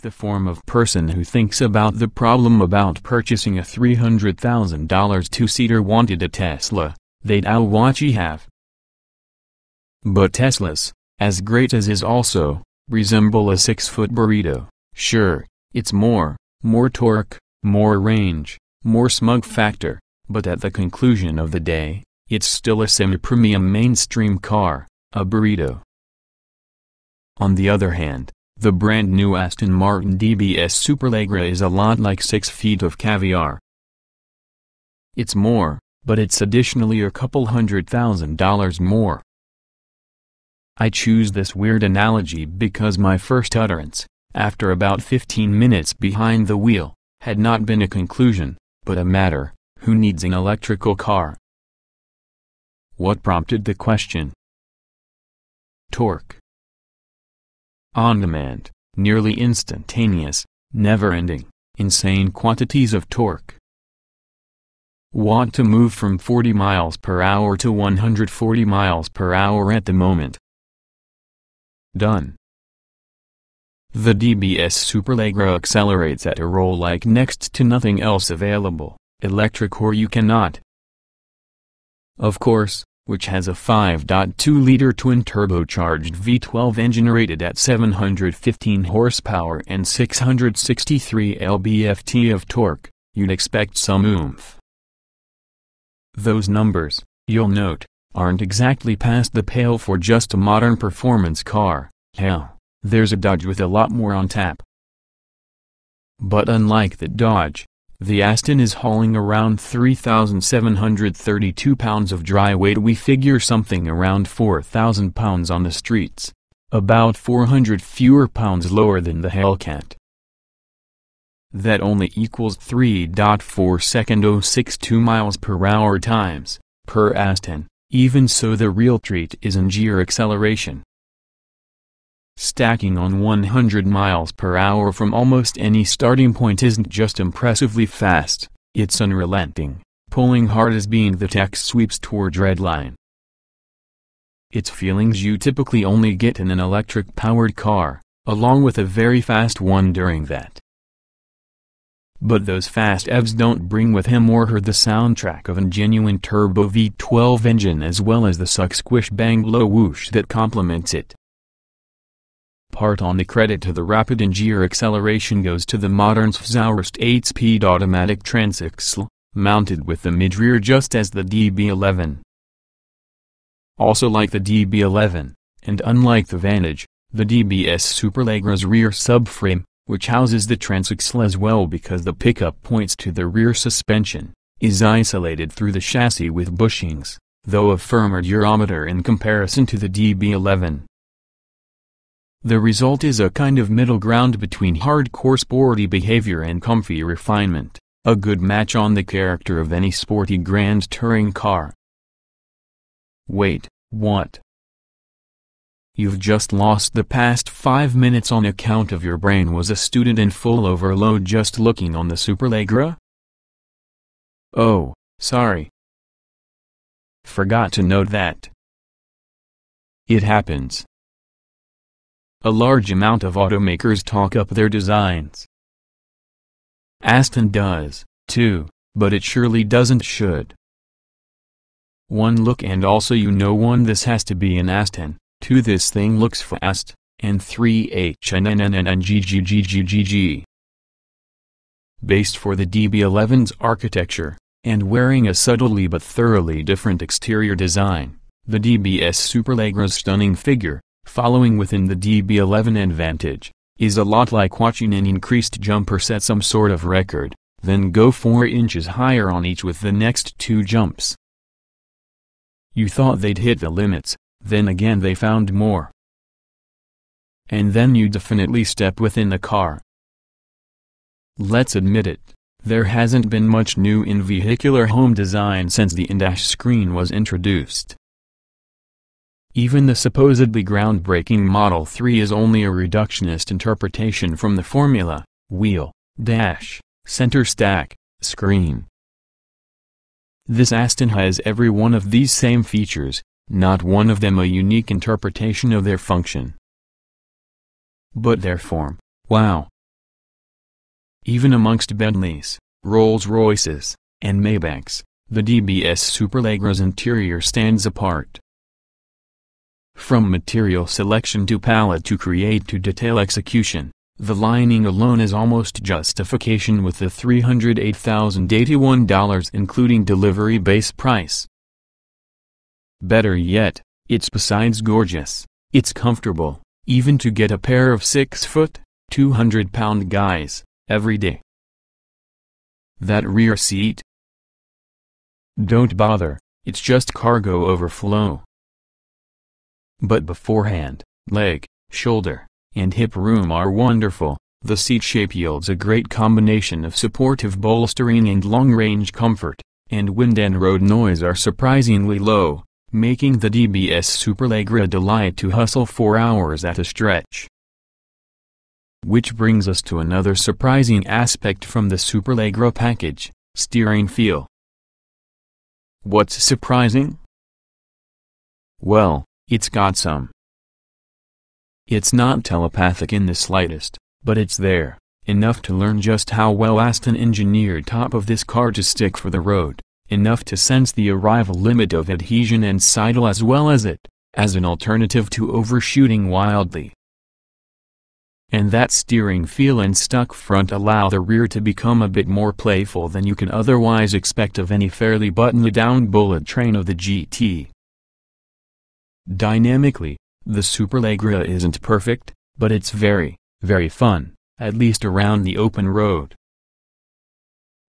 the form of person who thinks about the problem about purchasing a $300,000 two-seater wanted a Tesla, they'd alwachi have. But Teslas, as great as is also, resemble a 6-foot burrito. Sure, it's more torque, more range, more smug factor, but at the conclusion of the day, it's still a semi-premium mainstream car, a burrito. On the other hand, the brand new Aston Martin DBS Superleggera is a lot like 6 feet of caviar. It's more, but it's additionally a couple $100,000 more. I choose this weird analogy because my first utterance, after about 15 minutes behind the wheel, had not been a conclusion, but a matter: who needs an electrical car? What prompted the question? Torque. On demand, nearly instantaneous, never-ending, insane quantities of torque. Want to move from 40 miles per hour to 140 miles per hour at the moment. Done. The DBS Superleggera accelerates at a roll like next to nothing else available, electric or you cannot. Of course, which has a 5.2-liter twin-turbocharged V12 engine rated at 715 horsepower and 663 lb-ft of torque, you'd expect some oomph. Those numbers, you'll note, aren't exactly past the pale for just a modern performance car. Hell, there's a Dodge with a lot more on tap. But unlike the Dodge, the Aston is hauling around 3,732 pounds of dry weight. We figure something around 4,000 pounds on the streets, about 400 fewer pounds lower than the Hellcat. That only equals 3.4 second 062 miles per hour times, per Aston. Even so, the real treat is in gear acceleration. Stacking on 100 miles per hour from almost any starting point isn't just impressively fast, it's unrelenting, pulling hard as being the tech sweeps toward redline. It's feelings you typically only get in an electric-powered car, along with a very fast one during that. But those fast EVs don't bring with him or her the soundtrack of a genuine turbo V12 engine as well as the suck squish bang blow whoosh that complements it. Part on the credit to the rapid and gear acceleration goes to the modern Svaurust 8-speed automatic transaxle, mounted with the mid-rear just as the DB11. Also like the DB11, and unlike the Vantage, the DBS Superleggera's rear subframe, which houses the transaxle as well because the pickup points to the rear suspension, is isolated through the chassis with bushings, though of firmer geometer in comparison to the DB11. The result is a kind of middle ground between hardcore sporty behavior and comfy refinement, a good match on the character of any sporty grand touring car. Wait, what? You've just lost the past 5 minutes on account of your brain was a student in full overload just looking on the Superleggera? Oh, sorry. Forgot to note that. It happens. A large amount of automakers talk up their designs. Aston does, too, but it surely doesn't should. One look and also you know 1 this has to be an Aston, 2 this thing looks fast, and 3 HNNNNGGGGGG. Based for the DB11's architecture, and wearing a subtly but thoroughly different exterior design, the DBS Superleggera's stunning figure, following within the DB11 and Vantage, is a lot like watching an increased jumper set some sort of record, then go 4 inches higher on each with the next 2 jumps. You thought they'd hit the limits, then again they found more. And then you definitely step within the car. Let's admit it, there hasn't been much new in vehicular home design since the in-dash screen was introduced. Even the supposedly groundbreaking Model 3 is only a reductionist interpretation from the formula: wheel, dash, center stack, screen. This Aston has every one of these same features, not one of them a unique interpretation of their function. But their form, wow. Even amongst Bentleys, Rolls-Royces, and Maybachs, the DBS Superleggera's interior stands apart. From material selection to palette to create to detail execution, the lining alone is almost justification with the $308,081 including delivery base price. Better yet, it's besides gorgeous, it's comfortable, even to get a pair of 6-foot, 200-pound guys, every day. That rear seat? Don't bother, it's just cargo overflow. But beforehand, leg, shoulder, and hip room are wonderful. The seat shape yields a great combination of supportive bolstering and long-range comfort, and wind and road noise are surprisingly low, making the DBS Superleggera a delight to hustle 4 hours at a stretch. Which brings us to another surprising aspect from the Superleggera package: steering feel. What's surprising? Well, it's got some. It's not telepathic in the slightest, but it's there, enough to learn just how well Aston engineered top of this car to stick for the road, enough to sense the arrival limit of adhesion and sidle as well as it, as an alternative to overshooting wildly. And that steering feel and stuck front allow the rear to become a bit more playful than you can otherwise expect of any fairly buttoned-down bullet train of the GT. Dynamically, the Superleggera isn't perfect, but it's very, very fun, at least around the open road.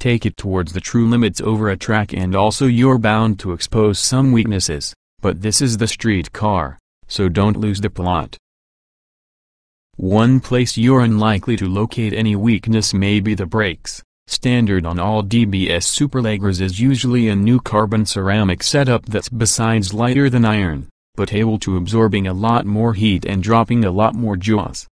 Take it towards the true limits over a track and also you're bound to expose some weaknesses, but this is the street car, so don't lose the plot. One place you're unlikely to locate any weakness may be the brakes. Standard on all DBS Superleggeras is usually a new carbon ceramic setup that's besides lighter than iron, but able to absorbing a lot more heat and dropping a lot more jaws.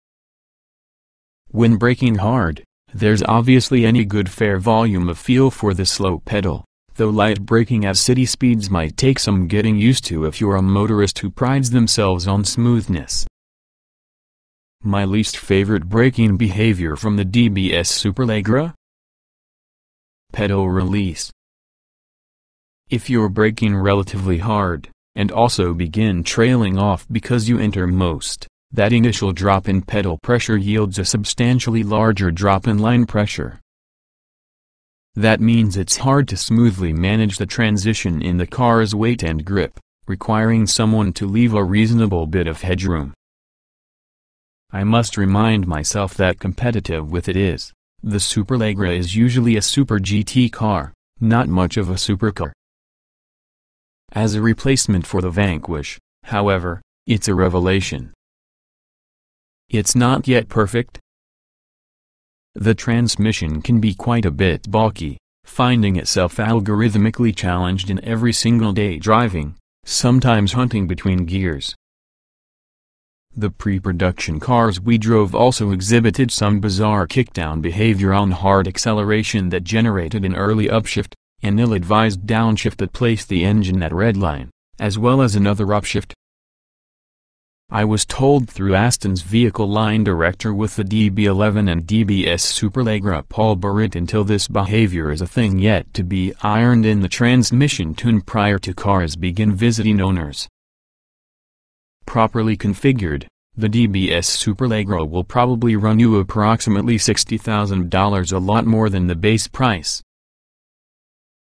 When braking hard, there's obviously any good fair volume of feel for the slow pedal, though light braking at city speeds might take some getting used to if you're a motorist who prides themselves on smoothness. My least favorite braking behavior from the DBS Superleggera? Pedal release. If you're braking relatively hard, and also begin trailing off because you enter most, that initial drop in pedal pressure yields a substantially larger drop in line pressure. That means it's hard to smoothly manage the transition in the car's weight and grip, requiring someone to leave a reasonable bit of headroom. I must remind myself that competitive with it is, the Superleggera is usually a super GT car, not much of a supercar. As a replacement for the Vanquish, however, it's a revelation. It's not yet perfect. The transmission can be quite a bit bulky, finding itself algorithmically challenged in every single day driving, sometimes hunting between gears. The pre-production cars we drove also exhibited some bizarre kickdown behavior on hard acceleration that generated an early upshift, an ill-advised downshift that placed the engine at redline, as well as another upshift. I was told through Aston's vehicle line director with the DB11 and DBS Superleggera Paul Barrett until this behavior is a thing yet to be ironed in the transmission tune prior to cars begin visiting owners. Properly configured, the DBS Superleggera will probably run you approximately $60,000, a lot more than the base price.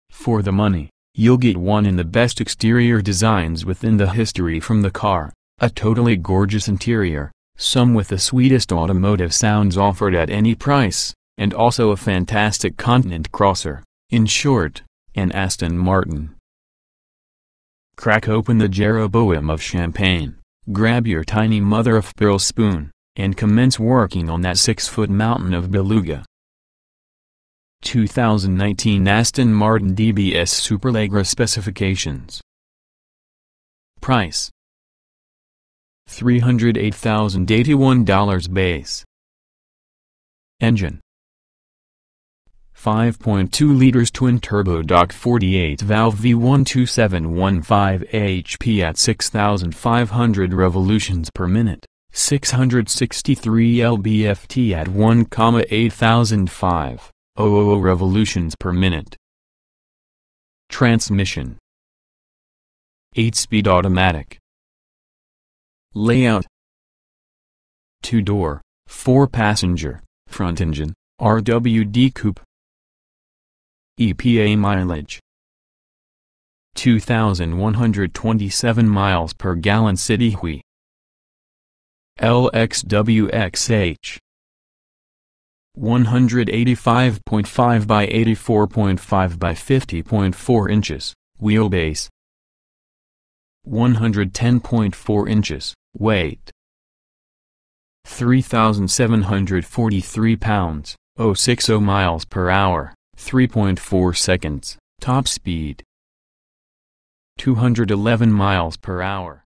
For the money, you'll get one in the best exterior designs within the history from the car, a totally gorgeous interior, some with the sweetest automotive sounds offered at any price, and also a fantastic continent crosser, in short, an Aston Martin. Crack open the Jeroboam of champagne, grab your tiny mother-of-pearl spoon, and commence working on that 6-foot mountain of beluga. 2019 Aston Martin DBS Superleggera specifications. Price: $308,081 base. Engine: 5.2 liters twin-turbo dock 48-valve V12 2715 HP at 6,500 revolutions per minute, 663 lb-ft at 1,8005 revolutions per minute. Transmission: 8-speed automatic. Layout: 2-door, 4-passenger, front engine, RWD coupe. EPA mileage: 2,127 miles per gallon city hui. LXWXH: 185.5 by 84.5 by 50.4 inches, wheelbase. 110.4 inches, weight. 3,743 pounds, 060 miles per hour, 3.4 seconds, top speed. 211 miles per hour.